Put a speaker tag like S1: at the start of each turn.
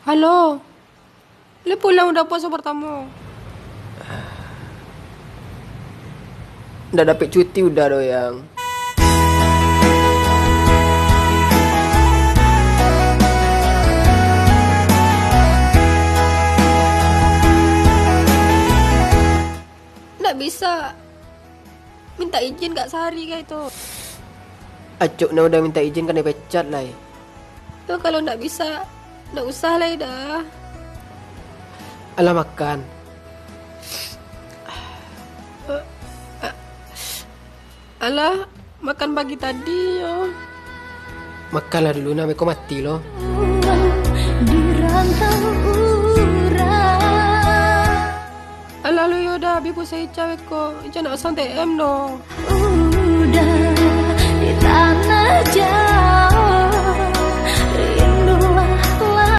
S1: Halo, lu pulang udah puasa pertama.
S2: Udah dapet cuti udah doyang.
S1: Nggak bisa minta izin Kak Sari kayak itu.
S2: Acuk na udah minta izin kan dipecat lah.
S1: Tuh kalau nggak bisa, nggak usah lah dah.
S2: Alah makan.
S1: Alah, makan pagi tadi yo.
S2: Makanlah dulu namanya kau mati loh.
S3: Di rantau urang
S1: Alah lu yaudah, bibu saya cewek kok. Jangan nak santai em dong.
S3: udah di tanah jauh.